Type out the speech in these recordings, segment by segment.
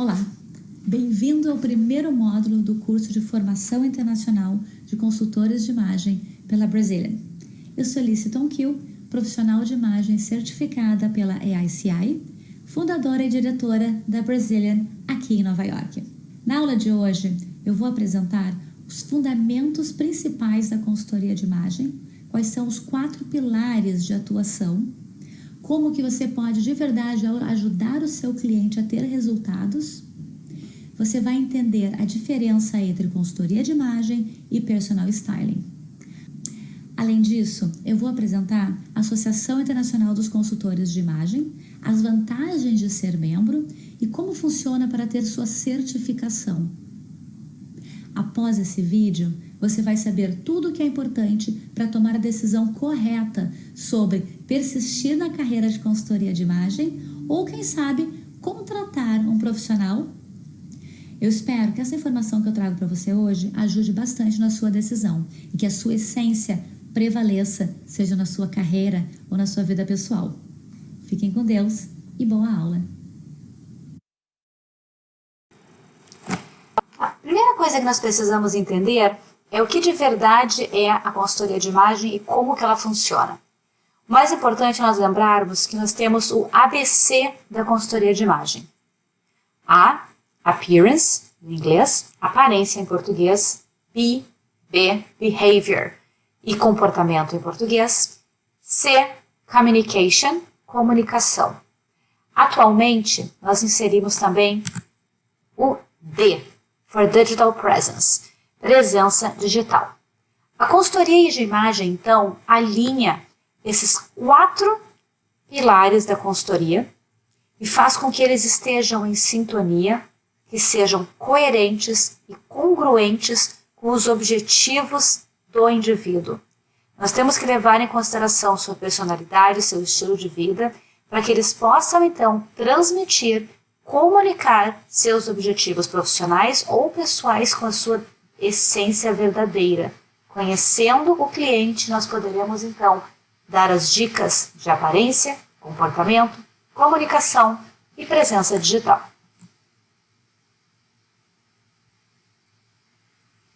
Olá, bem-vindo ao primeiro módulo do curso de Formação Internacional de Consultores de Imagem pela Brazilian. Eu sou Alice Tonquil, profissional de imagem certificada pela AICI, fundadora e diretora da Brazilian aqui em Nova York. Na aula de hoje, eu vou apresentar os fundamentos principais da consultoria de imagem, quais são os 4 pilares de atuação, como que você pode de verdade ajudar o seu cliente a ter resultados. Você vai entender a diferença entre consultoria de imagem e personal styling. Além disso, eu vou apresentar a Associação Internacional dos Consultores de Imagem, as vantagens de ser membro e como funciona para ter sua certificação. Após esse vídeo, você vai saber tudo o que é importante para tomar a decisão correta sobre persistir na carreira de consultoria de imagem ou, quem sabe, contratar um profissional. Eu espero que essa informação que eu trago para você hoje ajude bastante na sua decisão e que a sua essência prevaleça, seja na sua carreira ou na sua vida pessoal. Fiquem com Deus e boa aula! A primeira coisa que nós precisamos entender é o que de verdade é a consultoria de imagem e como que ela funciona. O mais importante é nós lembrarmos que nós temos o ABC da consultoria de imagem. A, appearance, em inglês, aparência em português, B, behavior, e comportamento em português, C, communication, comunicação. Atualmente, nós inserimos também o D, for digital presence, presença digital. A consultoria de imagem, então, alinha esses 4 pilares da consultoria e faz com que eles estejam em sintonia, que sejam coerentes e congruentes com os objetivos do indivíduo. Nós temos que levar em consideração sua personalidade, seu estilo de vida, para que eles possam, então, transmitir, comunicar seus objetivos profissionais ou pessoais com a sua essência verdadeira. Conhecendo o cliente, nós poderemos, então, dar as dicas de aparência, comportamento, comunicação e presença digital.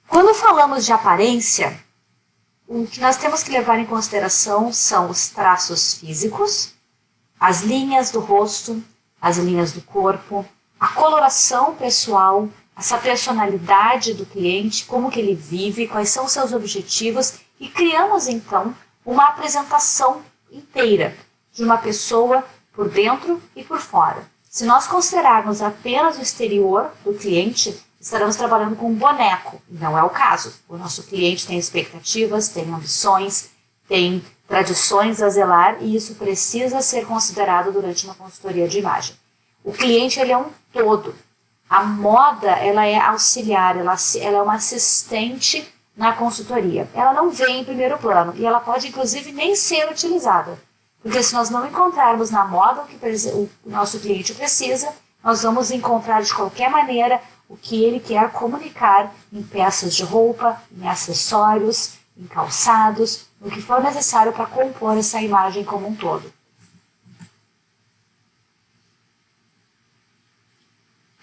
Quando falamos de aparência, o que nós temos que levar em consideração são os traços físicos, as linhas do rosto, as linhas do corpo, a coloração pessoal, essa personalidade do cliente, como que ele vive, quais são os seus objetivos e criamos então uma apresentação inteira de uma pessoa por dentro e por fora. Se nós considerarmos apenas o exterior do cliente, estaremos trabalhando com um boneco, e não é o caso. O nosso cliente tem expectativas, tem ambições, tem tradições a zelar e isso precisa ser considerado durante uma consultoria de imagem. O cliente ele é um todo. A moda ela é auxiliar, ela é uma assistente na consultoria. Ela não vem em primeiro plano e ela pode inclusive nem ser utilizada. Porque se nós não encontrarmos na moda o que o nosso cliente precisa, nós vamos encontrar de qualquer maneira o que ele quer comunicar em peças de roupa, em acessórios, em calçados, no que for necessário para compor essa imagem como um todo.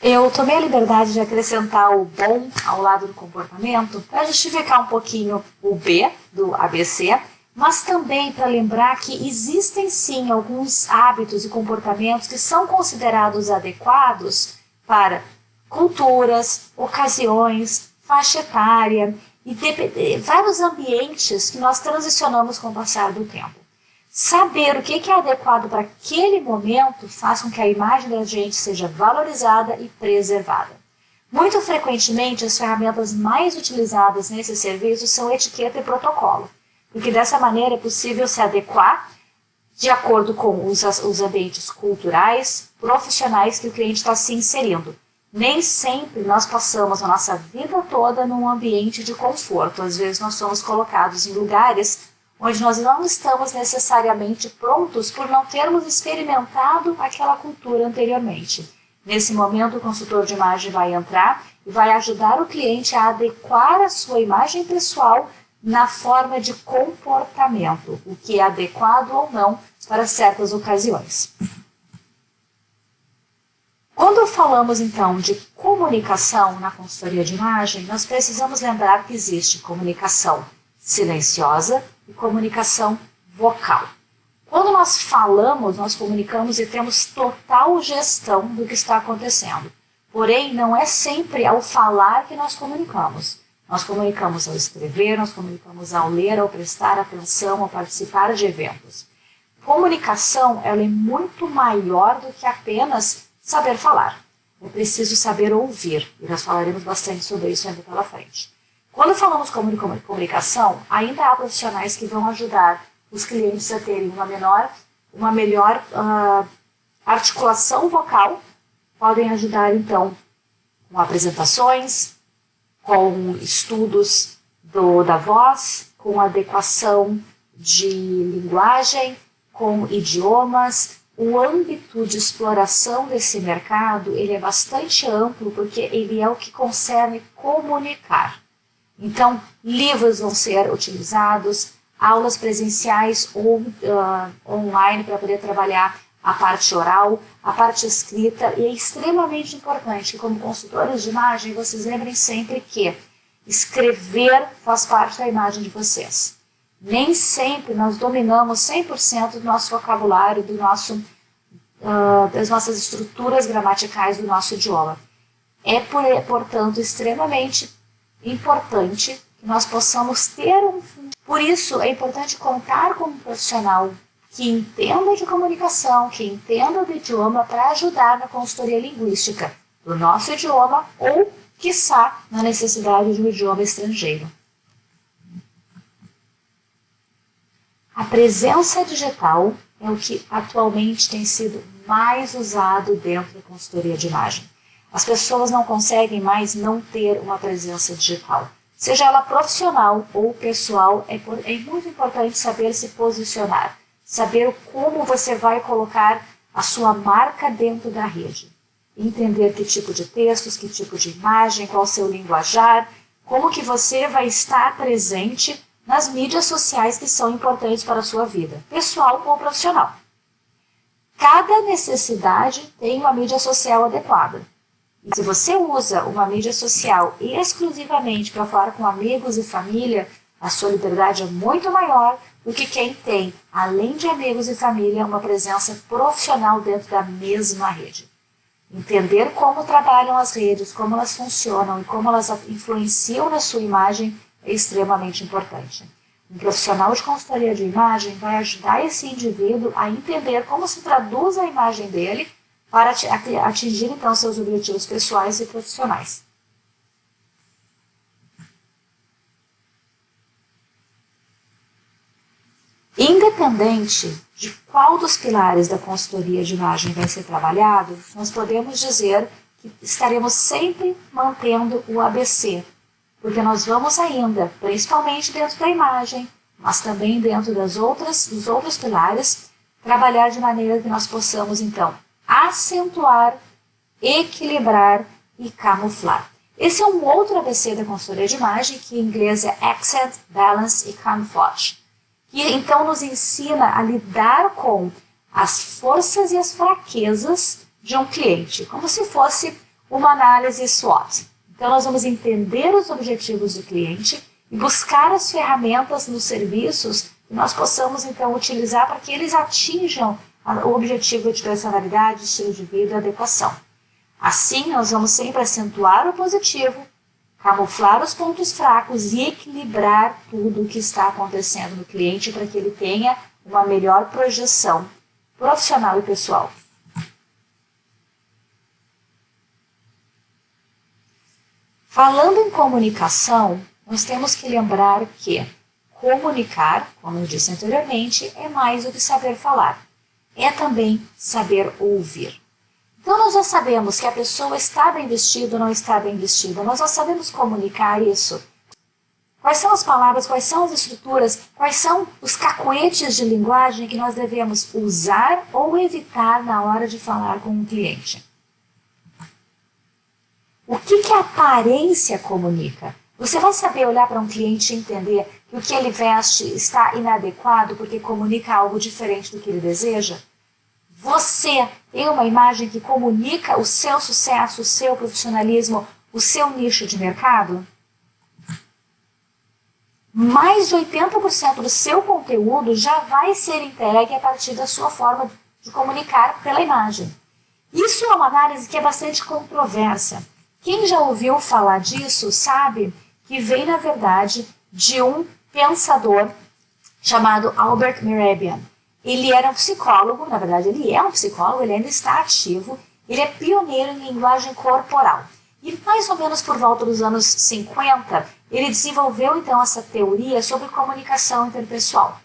Eu tomei a liberdade de acrescentar o bom ao lado do comportamento para justificar um pouquinho o B do ABC, mas também para lembrar que existem sim alguns hábitos e comportamentos que são considerados adequados para culturas, ocasiões, faixa etária e vários ambientes que nós transicionamos com o passar do tempo. Saber o que é adequado para aquele momento faz com que a imagem da gente seja valorizada e preservada. Muito frequentemente, as ferramentas mais utilizadas nesse serviço são etiqueta e protocolo, porque dessa maneira é possível se adequar de acordo com os ambientes culturais, profissionais que o cliente está se inserindo. Nem sempre nós passamos a nossa vida toda num ambiente de conforto. Às vezes nós somos colocados em lugares onde nós não estamos necessariamente prontos por não termos experimentado aquela cultura anteriormente. Nesse momento, o consultor de imagem vai entrar e vai ajudar o cliente a adequar a sua imagem pessoal na forma de comportamento, o que é adequado ou não para certas ocasiões. Quando falamos, então, de comunicação na consultoria de imagem, nós precisamos lembrar que existe comunicação silenciosa e comunicação vocal. Quando nós falamos, nós comunicamos e temos total gestão do que está acontecendo. Porém, não é sempre ao falar que nós comunicamos. Nós comunicamos ao escrever, nós comunicamos ao ler, ao prestar atenção, ao participar de eventos. Comunicação, ela é muito maior do que apenas saber falar. É preciso saber ouvir, e nós falaremos bastante sobre isso ainda pela frente. Quando falamos de comunicação, ainda há profissionais que vão ajudar os clientes a terem uma melhor articulação vocal, podem ajudar então com apresentações, com estudos da voz, com adequação de linguagem, com idiomas. O âmbito de exploração desse mercado ele é bastante amplo porque ele é o que concerne comunicar. Então, livros vão ser utilizados, aulas presenciais ou online para poder trabalhar a parte oral, a parte escrita, e é extremamente importante que, como consultores de imagem, vocês lembrem sempre que escrever faz parte da imagem de vocês. Nem sempre nós dominamos 100% do nosso vocabulário, das nossas estruturas gramaticais do nosso idioma. Portanto, extremamente importante que nós possamos ter Por isso, é importante contar com um profissional que entenda de comunicação, que entenda do idioma para ajudar na consultoria linguística do nosso idioma ou, quiçá, na necessidade de um idioma estrangeiro. A presença digital é o que atualmente tem sido mais usado dentro da consultoria de imagem. As pessoas não conseguem mais não ter uma presença digital. Seja ela profissional ou pessoal, é muito importante saber se posicionar, saber como você vai colocar a sua marca dentro da rede. Entender que tipo de textos, que tipo de imagem, qual o seu linguajar, como que você vai estar presente nas mídias sociais que são importantes para a sua vida, pessoal ou profissional. Cada necessidade tem uma mídia social adequada. E se você usa uma mídia social exclusivamente para falar com amigos e família, a sua liberdade é muito maior do que quem tem, além de amigos e família, uma presença profissional dentro da mesma rede. Entender como trabalham as redes, como elas funcionam e como elas influenciam na sua imagem é extremamente importante. Um profissional de consultoria de imagem vai ajudar esse indivíduo a entender como se traduz a imagem dele para atingir, então, seus objetivos pessoais e profissionais. Independente de qual dos pilares da consultoria de imagem vai ser trabalhado, nós podemos dizer que estaremos sempre mantendo o ABC, porque nós vamos ainda, principalmente dentro da imagem, mas também dentro dos outros pilares, trabalhar de maneira que nós possamos, então, acentuar, equilibrar e camuflar. Esse é um outro ABC da consultoria de imagem, que em inglês é Accent, Balance e Camouflage, que então nos ensina a lidar com as forças e as fraquezas de um cliente, como se fosse uma análise SWOT. Então nós vamos entender os objetivos do cliente e buscar as ferramentas nos serviços que nós possamos então utilizar para que eles atinjam o objetivo de personalidade, estilo de vida e adequação. Assim, nós vamos sempre acentuar o positivo, camuflar os pontos fracos e equilibrar tudo o que está acontecendo no cliente para que ele tenha uma melhor projeção profissional e pessoal. Falando em comunicação, nós temos que lembrar que comunicar, como eu disse anteriormente, é mais do que saber falar. É também saber ouvir. Então nós já sabemos que a pessoa está bem vestida ou não está bem vestida. Nós já sabemos comunicar isso. Quais são as palavras, quais são as estruturas, quais são os cacoetes de linguagem que nós devemos usar ou evitar na hora de falar com um cliente. O que a aparência comunica? Você vai saber olhar para um cliente e entender que o que ele veste está inadequado porque comunica algo diferente do que ele deseja? você tem uma imagem que comunica o seu sucesso, o seu profissionalismo, o seu nicho de mercado? Mais de 80% do seu conteúdo já vai ser entregue a partir da sua forma de comunicar pela imagem. Isso é uma análise que é bastante controversa. Quem já ouviu falar disso sabe que vem, na verdade, de um pensador chamado Albert Mehrabian. Ele era um psicólogo, na verdade ele é um psicólogo, ele ainda está ativo, ele é pioneiro em linguagem corporal. E mais ou menos por volta dos anos 50, ele desenvolveu então essa teoria sobre comunicação interpessoal.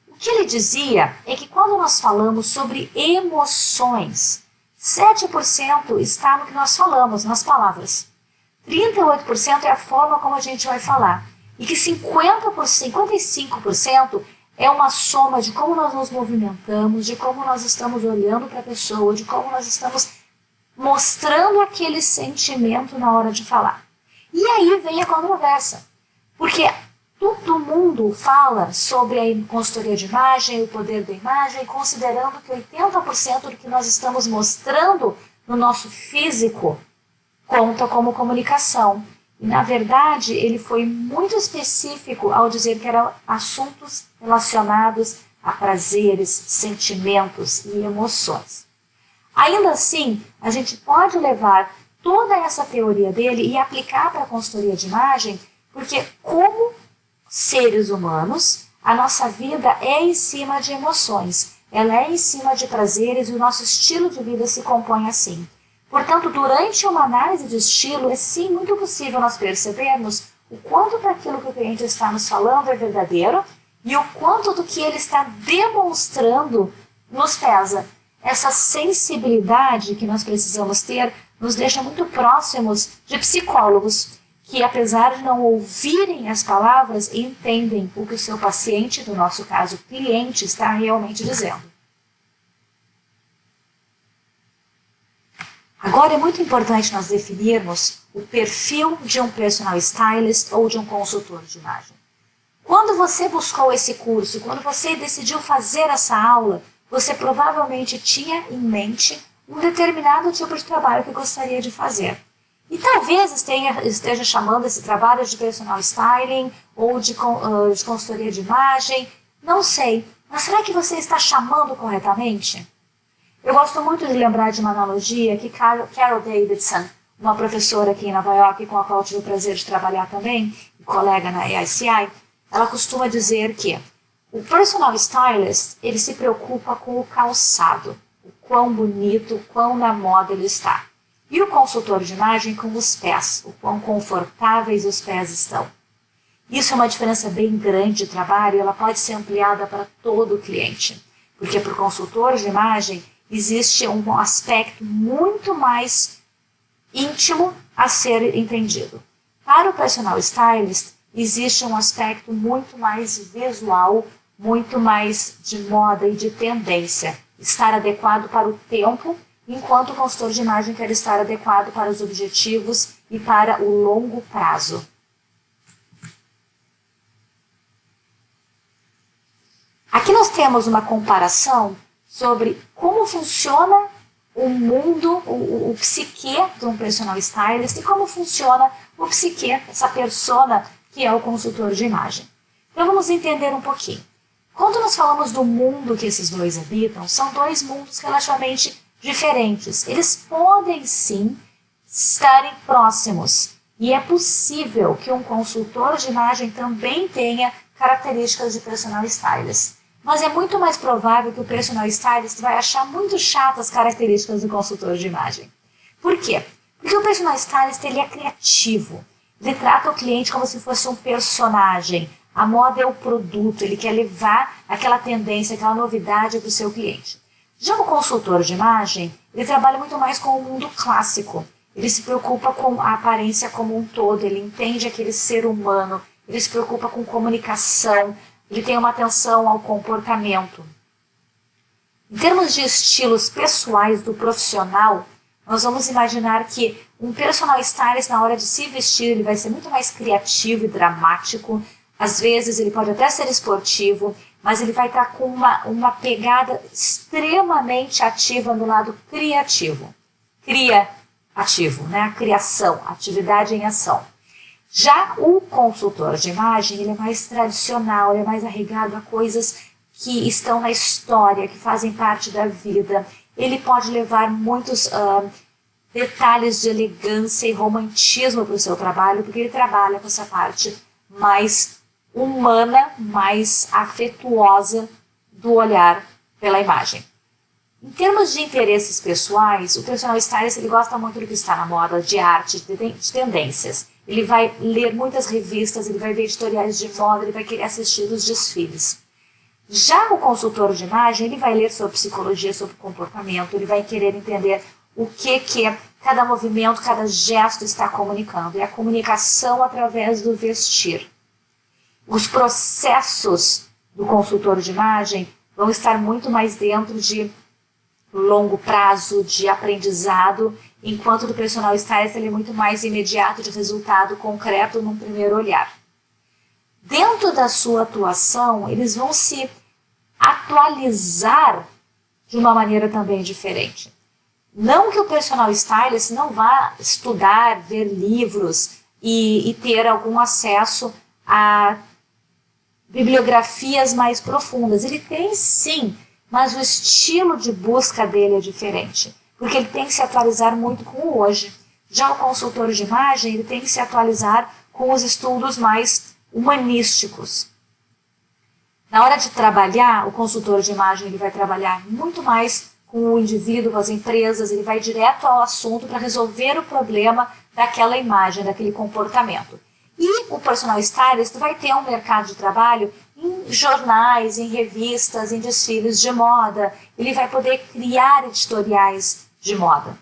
O que ele dizia é que quando nós falamos sobre emoções, 7% está no que nós falamos, nas palavras. 38% é a forma como a gente vai falar. E que 55% é uma soma de como nós nos movimentamos, de como nós estamos olhando para a pessoa, de como nós estamos mostrando aquele sentimento na hora de falar. E aí vem a controvérsia, porque todo mundo fala sobre a consultoria de imagem, o poder da imagem, considerando que 80% do que nós estamos mostrando no nosso físico conta como comunicação. E, na verdade, ele foi muito específico ao dizer que eram assuntos relacionados a prazeres, sentimentos e emoções. Ainda assim, a gente pode levar toda essa teoria dele e aplicar para a consultoria de imagem, porque como seres humanos, a nossa vida é em cima de emoções, ela é em cima de prazeres e o nosso estilo de vida se compõe assim. Portanto, durante uma análise de estilo, é sim muito possível nós percebermos o quanto daquilo que o cliente está nos falando é verdadeiro e o quanto do que ele está demonstrando nos pesa. Essa sensibilidade que nós precisamos ter nos deixa muito próximos de psicólogos que, apesar de não ouvirem as palavras, entendem o que o seu paciente, no nosso caso cliente, está realmente dizendo. Agora é muito importante nós definirmos o perfil de um personal stylist ou de um consultor de imagem. Quando você buscou esse curso, quando você decidiu fazer essa aula, você provavelmente tinha em mente um determinado tipo de trabalho que gostaria de fazer. E talvez esteja chamando esse trabalho de personal styling ou de consultoria de imagem, não sei. Mas será que você está chamando corretamente? Eu gosto muito de lembrar de uma analogia que Carol Davidson, uma professora aqui em Nova York, com a qual eu tive o prazer de trabalhar também, colega na AICI, ela costuma dizer que o personal stylist, ele se preocupa com o calçado, o quão bonito, o quão na moda ele está. E o consultor de imagem com os pés, o quão confortáveis os pés estão. Isso é uma diferença bem grande de trabalho e ela pode ser ampliada para todo o cliente. Porque para o consultor de imagem existe um aspecto muito mais íntimo a ser entendido. Para o personal stylist, existe um aspecto muito mais visual, muito mais de moda e de tendência. Estar adequado para o tempo, enquanto o consultor de imagem quer estar adequado para os objetivos e para o longo prazo. Aqui nós temos uma comparação sobre como funciona o mundo, o psique de um personal stylist e como funciona o psique, essa persona que é o consultor de imagem. Então vamos entender um pouquinho. Quando nós falamos do mundo que esses dois habitam, são dois mundos relativamente diferentes. Eles podem sim estarem próximos e é possível que um consultor de imagem também tenha características de personal stylist. Mas é muito mais provável que o personal stylist vai achar muito chato as características do consultor de imagem. Por quê? Porque o personal stylist ele é criativo. Ele trata o cliente como se fosse um personagem. A moda é o produto, ele quer levar aquela tendência, aquela novidade para o seu cliente. Já o consultor de imagem, ele trabalha muito mais com o mundo clássico. Ele se preocupa com a aparência como um todo, ele entende aquele ser humano, ele se preocupa com comunicação, ele tem uma atenção ao comportamento. Em termos de estilos pessoais do profissional, nós vamos imaginar que um personal stylist, na hora de se vestir, ele vai ser muito mais criativo e dramático. Às vezes, ele pode até ser esportivo, mas ele vai estar com uma pegada extremamente ativa no lado criativo. Criativo, né? A criação, atividade em ação. Já o consultor de imagem, ele é mais tradicional, ele é mais arraigado a coisas que estão na história, que fazem parte da vida. Ele pode levar muitos detalhes de elegância e romantismo para o seu trabalho, porque ele trabalha com essa parte mais humana, mais afetuosa do olhar pela imagem. Em termos de interesses pessoais, o personal stylist ele gosta muito do que está na moda, de arte, de tendências. Ele vai ler muitas revistas, ele vai ver editoriais de moda, ele vai querer assistir os desfiles. Já o consultor de imagem, ele vai ler sobre psicologia, sobre comportamento, ele vai querer entender o que cada movimento, cada gesto está comunicando. É a comunicação através do vestir. Os processos do consultor de imagem vão estar muito mais dentro de longo prazo, de aprendizado, enquanto do personal stylist ele é muito mais imediato, de resultado concreto num primeiro olhar. Dentro da sua atuação, eles vão se atualizar de uma maneira também diferente. Não que o personal stylist não vá estudar, ver livros e ter algum acesso a bibliografias mais profundas. Ele tem sim, mas o estilo de busca dele é diferente, porque ele tem que se atualizar muito com o hoje. Já o consultor de imagem, ele tem que se atualizar com os estudos mais humanísticos. Na hora de trabalhar, o consultor de imagem ele vai trabalhar muito mais com o indivíduo, com as empresas, ele vai direto ao assunto para resolver o problema daquela imagem, daquele comportamento. E o personal stylist vai ter um mercado de trabalho em jornais, em revistas, em desfiles de moda. Ele vai poder criar editoriais de moda.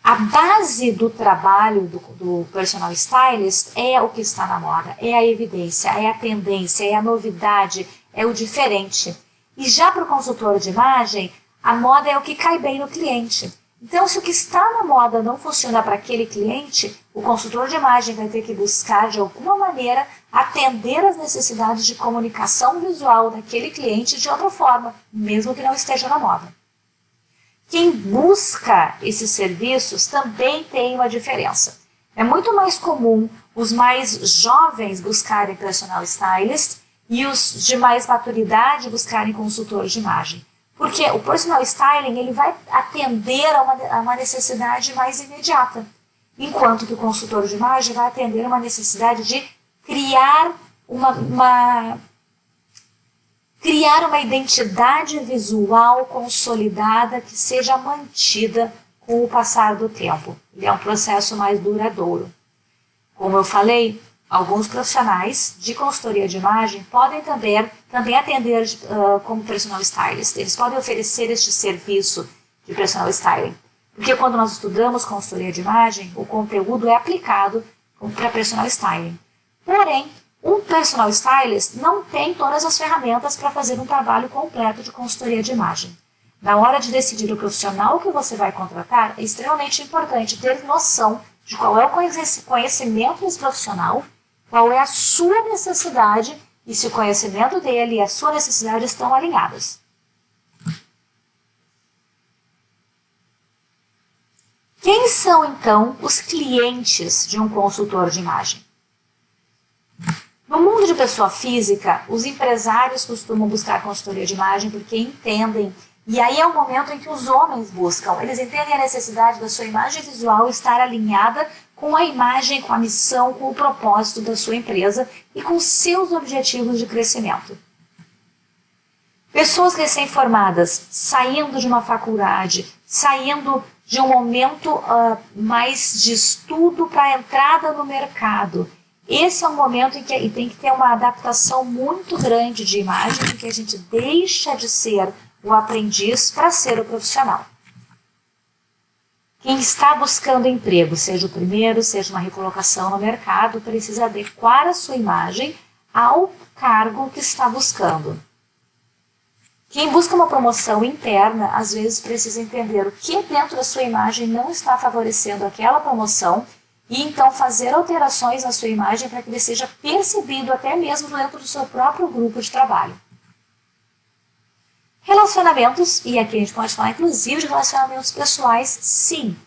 A base do trabalho do personal stylist é o que está na moda, é a evidência, é a tendência, é a novidade, é o diferente. E já para o consultor de imagem, a moda é o que cai bem no cliente. Então, se o que está na moda não funciona para aquele cliente, o consultor de imagem vai ter que buscar, de alguma maneira, atender às necessidades de comunicação visual daquele cliente de outra forma, mesmo que não esteja na moda. Quem busca esses serviços também tem uma diferença. É muito mais comum os mais jovens buscarem personal stylist e os de mais maturidade buscarem consultor de imagem. Porque o personal styling ele vai atender a uma necessidade mais imediata, enquanto que o consultor de imagem vai atender uma necessidade de criar uma identidade visual consolidada que seja mantida com o passar do tempo. Ele é um processo mais duradouro. Como eu falei, alguns profissionais de consultoria de imagem podem também atender como personal stylist. Eles podem oferecer este serviço de personal styling. Porque quando nós estudamos consultoria de imagem, o conteúdo é aplicado para personal styling. Porém, um personal stylist não tem todas as ferramentas para fazer um trabalho completo de consultoria de imagem. Na hora de decidir o profissional que você vai contratar, é extremamente importante ter noção de qual é o conhecimento desse profissional, qual é a sua necessidade e se o conhecimento dele e a sua necessidade estão alinhados. Quem são, então, os clientes de um consultor de imagem? No mundo de pessoa física, os empresários costumam buscar consultoria de imagem porque entendem, e aí é o momento em que os homens buscam. Eles entendem a necessidade da sua imagem visual estar alinhada com a imagem, com a missão, com o propósito da sua empresa e com seus objetivos de crescimento. Pessoas recém-formadas, saindo de uma faculdade, saindo de um momento mais de estudo para a entrada no mercado. Esse é um momento em que tem que ter uma adaptação muito grande de imagem, porque a gente deixa de ser o aprendiz para ser o profissional. Quem está buscando emprego, seja o primeiro, seja uma recolocação no mercado, precisa adequar a sua imagem ao cargo que está buscando. Quem busca uma promoção interna, às vezes precisa entender o que dentro da sua imagem não está favorecendo aquela promoção e então fazer alterações na sua imagem para que ele seja percebido até mesmo dentro do seu próprio grupo de trabalho. Relacionamentos, e aqui a gente pode falar inclusive de relacionamentos pessoais, sim,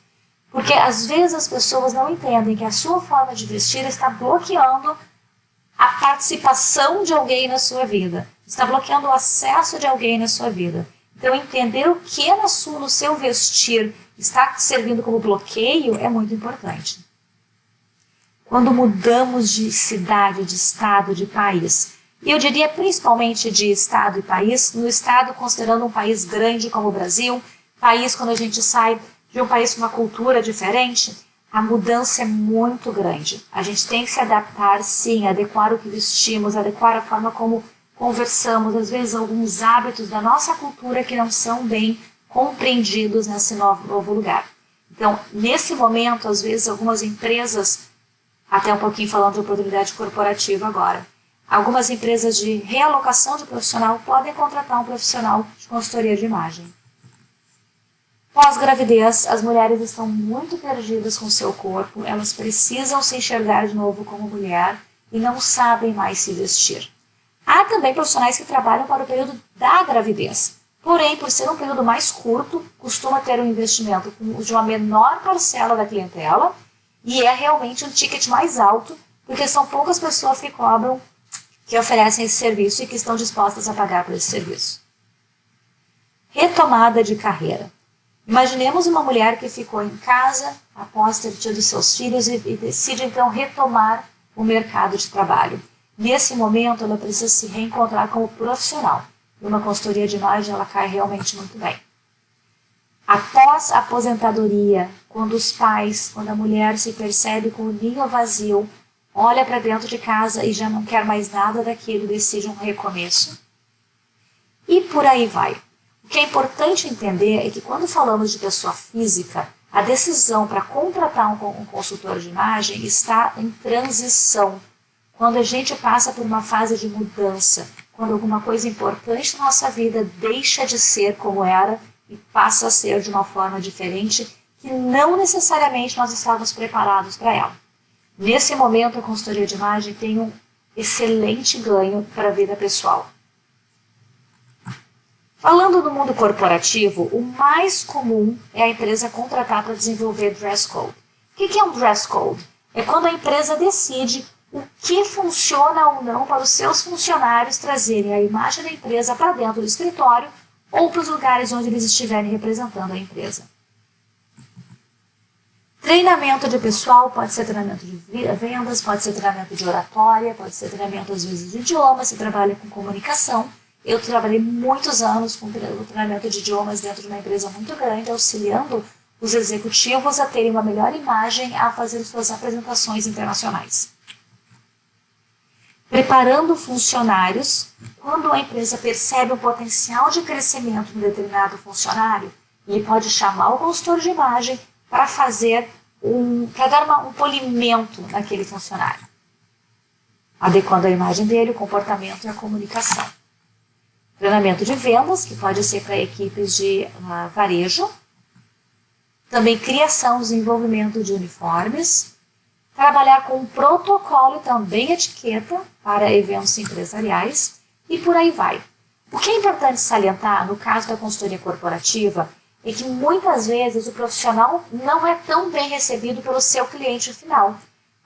porque às vezes as pessoas não entendem que a sua forma de vestir está bloqueando a participação de alguém na sua vida, está bloqueando o acesso de alguém na sua vida. Então, entender o que no seu vestir está servindo como bloqueio é muito importante. Quando mudamos de cidade, de estado, de país, e eu diria principalmente de estado e país, no estado considerando um país grande como o Brasil, país quando a gente sai de um país com uma cultura diferente, a mudança é muito grande. A gente tem que se adaptar, sim, adequar o que vestimos, adequar a forma como conversamos, às vezes alguns hábitos da nossa cultura que não são bem compreendidos nesse novo lugar. Então, nesse momento, às vezes algumas empresas, até um pouquinho falando de oportunidade corporativa agora, algumas empresas de realocação de profissional podem contratar um profissional de consultoria de imagem. Pós-gravidez, as mulheres estão muito perdidas com o seu corpo, elas precisam se enxergar de novo como mulher e não sabem mais se vestir. Há também profissionais que trabalham para o período da gravidez, porém, por ser um período mais curto, costuma ter um investimento de uma menor parcela da clientela e é realmente um ticket mais alto, porque são poucas pessoas que cobram, que oferecem esse serviço e que estão dispostas a pagar por esse serviço. Retomada de carreira. Imaginemos uma mulher que ficou em casa após ter tido seus filhos e decide então retomar o mercado de trabalho. Nesse momento, ela precisa se reencontrar como profissional. E uma consultoria de imagem, ela cai realmente muito bem. Após a aposentadoria, quando a mulher se percebe com o ninho vazio, olha para dentro de casa e já não quer mais nada daquilo, decide um recomeço. E por aí vai. O que é importante entender é que quando falamos de pessoa física, a decisão para contratar um consultor de imagem está em transição. Quando a gente passa por uma fase de mudança, quando alguma coisa importante na nossa vida deixa de ser como era e passa a ser de uma forma diferente, que não necessariamente nós estávamos preparados para ela. Nesse momento, a consultoria de imagem tem um excelente ganho para a vida pessoal. Falando do mundo corporativo, o mais comum é a empresa contratar para desenvolver dress code. O que é um dress code? É quando a empresa decide o que funciona ou não para os seus funcionários trazerem a imagem da empresa para dentro do escritório ou para os lugares onde eles estiverem representando a empresa. Treinamento de pessoal pode ser treinamento de vendas, pode ser treinamento de oratória, pode ser treinamento às vezes de idiomas, se trabalha com comunicação. Eu trabalhei muitos anos com treinamento de idiomas dentro de uma empresa muito grande, auxiliando os executivos a terem uma melhor imagem a fazer suas apresentações internacionais. Preparando funcionários, quando a empresa percebe o potencial de crescimento de um determinado funcionário, ele pode chamar o consultor de imagem para dar um polimento naquele funcionário, adequando a imagem dele, o comportamento e a comunicação. Treinamento de vendas, que pode ser para equipes de varejo. Também criação e desenvolvimento de uniformes. Trabalhar com protocolo e também etiqueta para eventos empresariais. E por aí vai. O que é importante salientar no caso da consultoria corporativa é que muitas vezes o profissional não é tão bem recebido pelo seu cliente final.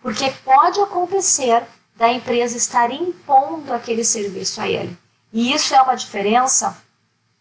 Porque pode acontecer da empresa estar impondo aquele serviço a ele. E isso é uma diferença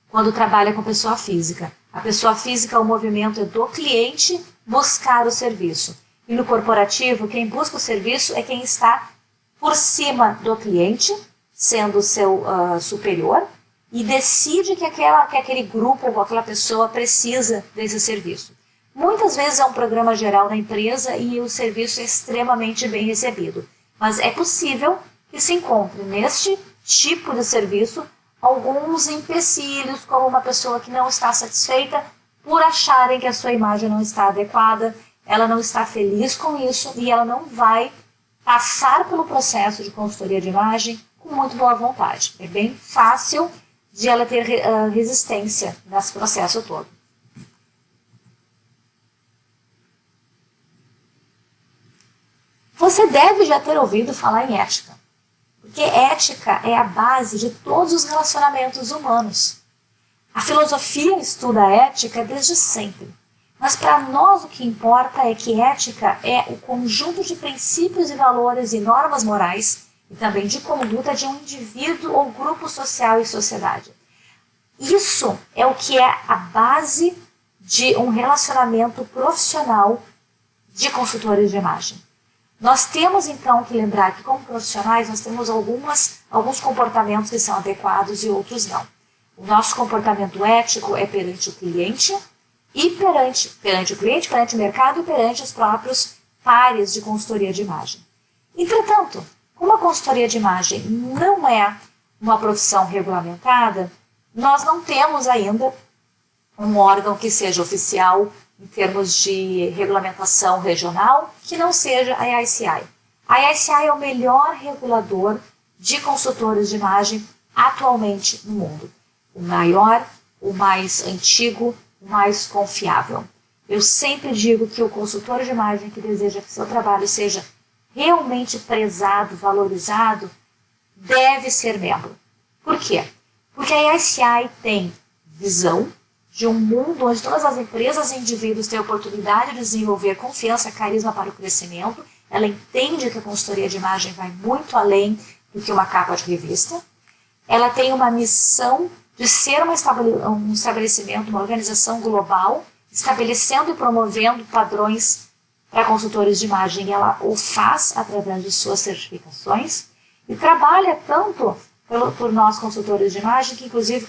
quando trabalha com pessoa física. A pessoa física, o movimento é do cliente buscar o serviço. E no corporativo, quem busca o serviço é quem está por cima do cliente, sendo o seu superior, e decide que aquele grupo ou aquela pessoa precisa desse serviço. Muitas vezes é um programa geral da empresa e o serviço é extremamente bem recebido. Mas é possível que se encontre neste tipo de serviço alguns empecilhos, como uma pessoa que não está satisfeita por acharem que a sua imagem não está adequada, ela não está feliz com isso e ela não vai passar pelo processo de consultoria de imagem com muito boa vontade. É bem fácil de ela ter resistência nesse processo todo. Você deve já ter ouvido falar em ética, porque ética é a base de todos os relacionamentos humanos. A filosofia estuda a ética desde sempre, mas para nós o que importa é que ética é o conjunto de princípios e valores e normas morais e também de conduta de um indivíduo ou grupo social e sociedade. Isso é o que é a base de um relacionamento profissional de consultores de imagem. Nós temos então que lembrar que como profissionais nós temos alguns comportamentos que são adequados e outros não. O nosso comportamento ético é perante o cliente e perante o cliente, perante o mercado e perante os próprios pares de consultoria de imagem. Entretanto, como a consultoria de imagem não é uma profissão regulamentada, nós não temos ainda um órgão que seja oficial em termos de regulamentação regional, que não seja a IICI. A IICI é o melhor regulador de consultores de imagem atualmente no mundo. O maior, o mais antigo, o mais confiável. Eu sempre digo que o consultor de imagem que deseja que seu trabalho seja realmente prezado, valorizado, deve ser membro. Por quê? Porque a IICI tem visão de um mundo onde todas as empresas e indivíduos têm a oportunidade de desenvolver confiança, carisma para o crescimento. Ela entende que a consultoria de imagem vai muito além do que uma capa de revista. Ela tem uma missão de ser um estabelecimento, uma organização global, estabelecendo e promovendo padrões para consultores de imagem. Ela o faz através de suas certificações e trabalha tanto por nós consultores de imagem, que inclusive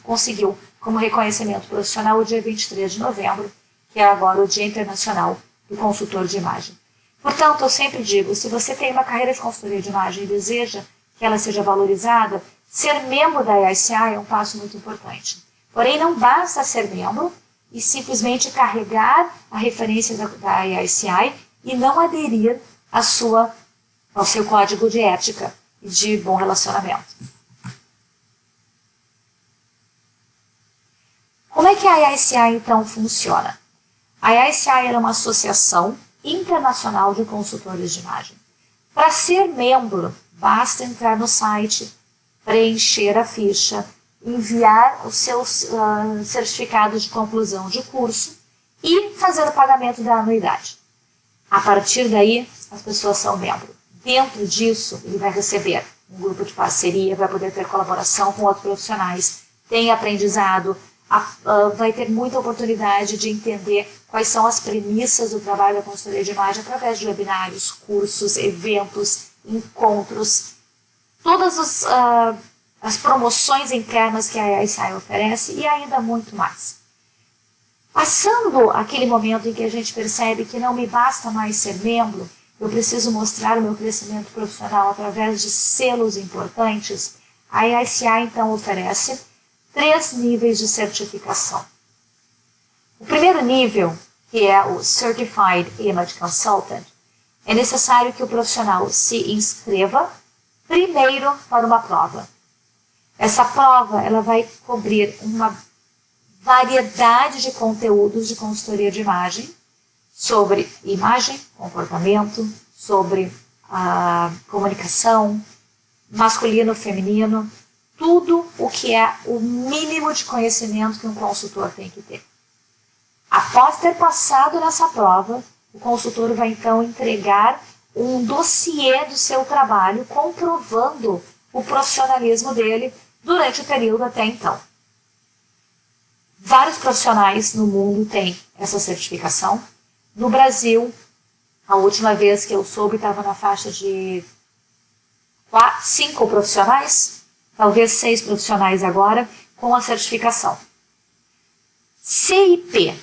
conseguiu como reconhecimento profissional o dia 23 de novembro, que é agora o Dia Internacional do Consultor de Imagem. Portanto, eu sempre digo, se você tem uma carreira de consultoria de imagem e deseja que ela seja valorizada, ser membro da IICI é um passo muito importante. Porém, não basta ser membro e simplesmente carregar a referência da IICI e não aderir ao seu código de ética e de bom relacionamento. Como é que a IICI então funciona? A IICI é uma associação internacional de consultores de imagem. Para ser membro, basta entrar no site, preencher a ficha, enviar os seus certificados de conclusão de curso e fazer o pagamento da anuidade. A partir daí, as pessoas são membro. Dentro disso, ele vai receber um grupo de parceria, vai poder ter colaboração com outros profissionais, tem aprendizado, vai ter muita oportunidade de entender quais são as premissas do trabalho da consultoria de imagem através de webinários, cursos, eventos, encontros, todas as promoções internas que a IICI oferece e ainda muito mais. Passando aquele momento em que a gente percebe que não me basta mais ser membro, eu preciso mostrar o meu crescimento profissional através de selos importantes, a IICI então oferece 3 níveis de certificação. O primeiro nível, que é o Certified Image Consultant, é necessário que o profissional se inscreva primeiro para uma prova. Essa prova ela vai cobrir uma variedade de conteúdos de consultoria de imagem, sobre imagem, comportamento, sobre comunicação, masculino, feminino, tudo o que é o mínimo de conhecimento que um consultor tem que ter. Após ter passado nessa prova, o consultor vai então entregar um dossiê do seu trabalho comprovando o profissionalismo dele durante o período até então. Vários profissionais no mundo têm essa certificação. No Brasil, a última vez que eu soube estava na faixa de 5 profissionais, talvez 6 profissionais agora, com a certificação. CIP,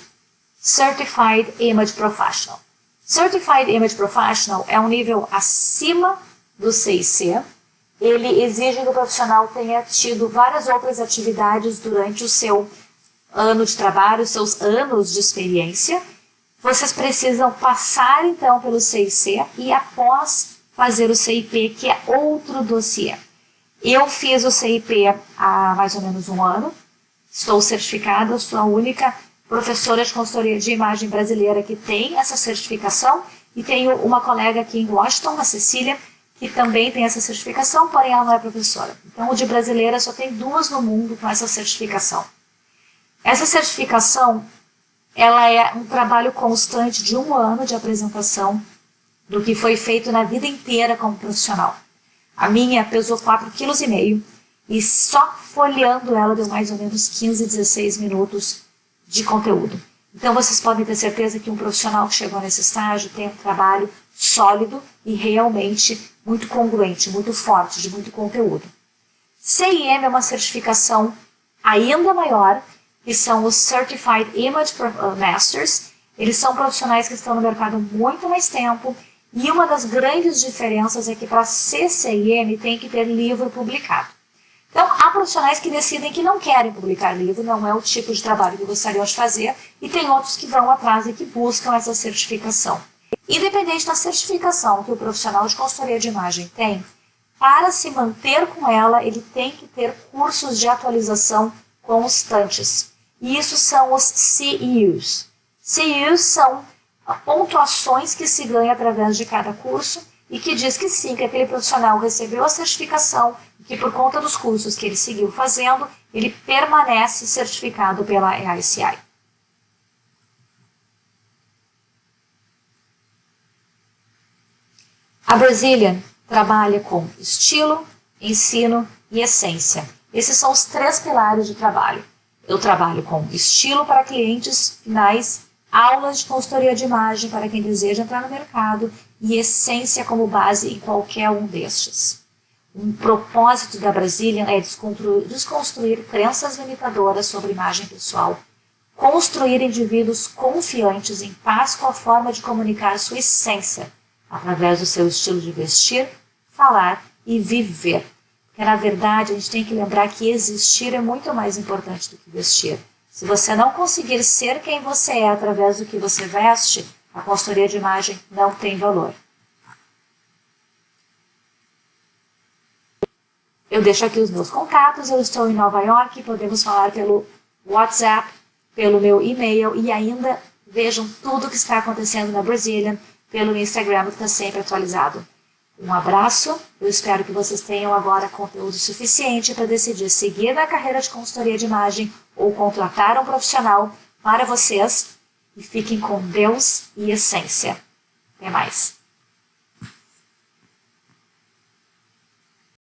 Certified Image Professional. Certified Image Professional é um nível acima do CIC. Ele exige que o profissional tenha tido várias outras atividades durante o seu ano de trabalho, os seus anos de experiência. Vocês precisam passar então pelo CIC e após fazer o CIP, que é outro dossiê. Eu fiz o CIP há mais ou menos um ano, estou certificada, sou a única professora de consultoria de imagem brasileira que tem essa certificação e tenho uma colega aqui em Washington, a Cecília, que também tem essa certificação, porém ela não é professora. Então, o de brasileira só tem 2 no mundo com essa certificação. Essa certificação, ela é um trabalho constante de 1 ano de apresentação do que foi feito na vida inteira como profissional. A minha pesou 4,5 kg e só folheando ela deu mais ou menos 15, 16 minutos de conteúdo. Então, vocês podem ter certeza que um profissional que chegou nesse estágio tem um trabalho sólido e realmente muito congruente, muito forte, de muito conteúdo. CIM é uma certificação ainda maior, que são os Certified Image Masters. Eles são profissionais que estão no mercado há muito mais tempo, e uma das grandes diferenças é que para CCIM tem que ter livro publicado. Então, há profissionais que decidem que não querem publicar livro, não é o tipo de trabalho que gostariam de fazer, e tem outros que vão atrás e que buscam essa certificação. Independente da certificação que o profissional de consultoria de imagem tem, para se manter com ela, ele tem que ter cursos de atualização constantes. E isso são os CEUs. CEUs são pontuações que se ganha através de cada curso e que diz que sim, que aquele profissional recebeu a certificação e que por conta dos cursos que ele seguiu fazendo, ele permanece certificado pela AICI. A Brazilian trabalha com estilo, ensino e essência. Esses são os 3 pilares de trabalho. Eu trabalho com estilo para clientes finais, aulas de consultoria de imagem para quem deseja entrar no mercado e essência como base em qualquer um destes. Um propósito da Brazilian é desconstruir crenças limitadoras sobre imagem pessoal, construir indivíduos confiantes em paz com a forma de comunicar sua essência, através do seu estilo de vestir, falar e viver. Porque, na verdade, a gente tem que lembrar que existir é muito mais importante do que vestir. Se você não conseguir ser quem você é através do que você veste, a consultoria de imagem não tem valor. Eu deixo aqui os meus contatos, eu estou em Nova York, podemos falar pelo WhatsApp, pelo meu e-mail e ainda vejam tudo o que está acontecendo na Brazilian pelo Instagram, que está sempre atualizado. Um abraço, eu espero que vocês tenham agora conteúdo suficiente para decidir seguir na carreira de consultoria de imagem ou contratar um profissional para vocês e fiquem com Deus e essência. Até mais.